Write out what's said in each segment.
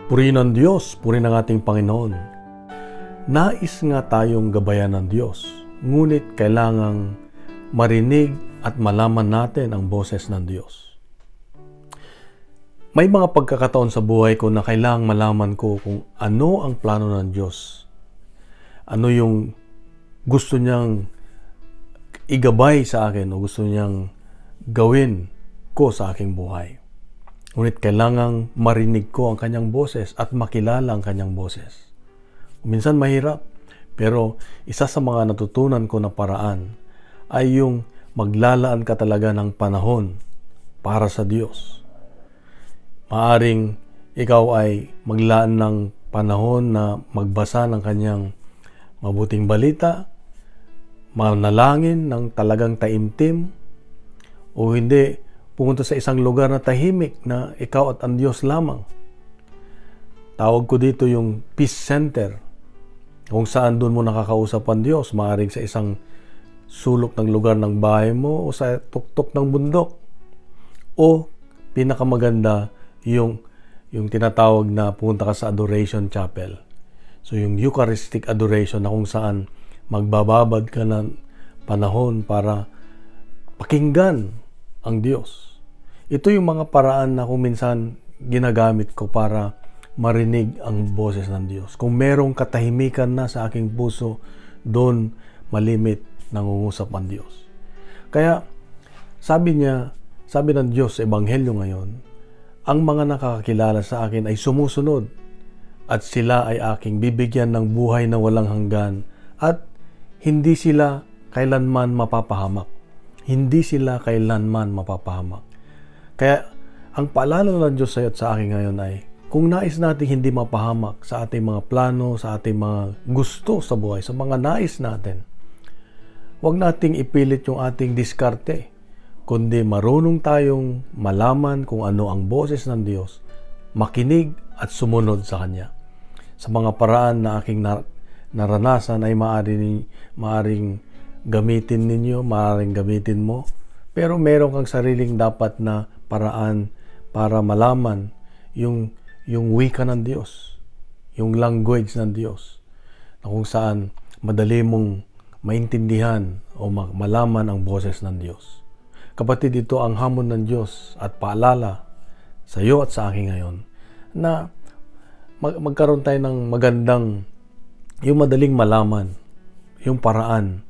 Purihin ang Diyos, purihin ang ating Panginoon. Nais nga tayong gabayan ng Diyos, ngunit kailangang marinig at malaman natin ang boses ng Diyos. May mga pagkakataon sa buhay ko na kailangang malaman ko kung ano ang plano ng Diyos. Ano yung gusto niyang igabay sa akin o gusto niyang gawin ko sa aking buhay. Ngunit kailangang marinig ko ang kanyang boses at makilala ang kanyang boses. Minsan mahirap, pero isa sa mga natutunan ko na paraan ay yung maglalaan ka talaga ng panahon para sa Diyos. Maaring ikaw ay maglaan ng panahon na magbasa ng kanyang mabuting balita, manalangin ng talagang taimtim, o hindi pumunta sa isang lugar na tahimik na ikaw at ang Diyos lamang. Tawag ko dito yung peace center, kung saan doon mo nakakausap ang Diyos, maaaring sa isang sulok ng lugar ng bahay mo o sa tuktok ng bundok. O pinakamaganda yung tinatawag na pumunta ka sa adoration chapel. So yung Eucharistic adoration na kung saan magbababad ka ng panahon para pakinggan ang Diyos. Ito yung mga paraan na kung minsan ginagamit ko para marinig ang boses ng Diyos. Kung merong katahimikan na sa aking puso, doon malimit nangungusap ang Diyos. Kaya sabi ng Diyos sa Ebanghelyo ngayon, ang mga nakakakilala sa akin ay sumusunod at sila ay aking bibigyan ng buhay na walang hanggan at hindi sila kailanman mapapahamak. Hindi sila kailanman mapapahamak. Kaya ang paalala ng Diyos sa iyo at sa akin ngayon ay kung nais natin hindi mapahamak sa ating mga plano, sa ating mga gusto sa buhay, sa mga nais natin, huwag nating ipilit yung ating diskarte, kundi marunong tayong malaman kung ano ang boses ng Diyos, makinig at sumunod sa Kanya. Sa mga paraan na aking naranasan ay maaring gamitin ninyo, maaaring gamitin mo, pero meron kang sariling dapat na paraan para malaman yung wika ng Diyos, yung language ng Diyos, na kung saan madali mong maintindihan o malaman ang boses ng Diyos. Kapatid, ito ang hamon ng Diyos at paalala sa iyo at sa akin ngayon na magkaroon tayo ng magandang, yung madaling malaman, yung paraan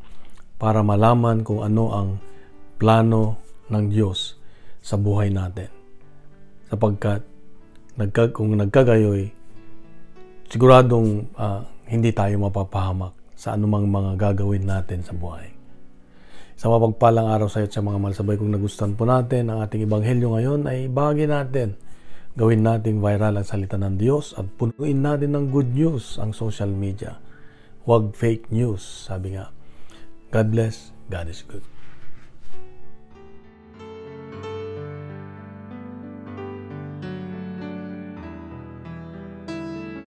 para malaman kung ano ang plano ng Diyos sa buhay natin. Sapagkat kung nagkagayoy, siguradong hindi tayo mapapahamak sa anumang mga gagawin natin sa buhay. Sa mapagpalang araw sa iyo at sa mga malsabay, kung nagustuhan po natin ang ating Ebanghelyo ngayon, ay bahagi natin. Gawin nating viral ang salita ng Diyos at punuin natin ng good news ang social media. Huwag fake news, sabi nga. God bless. God is good.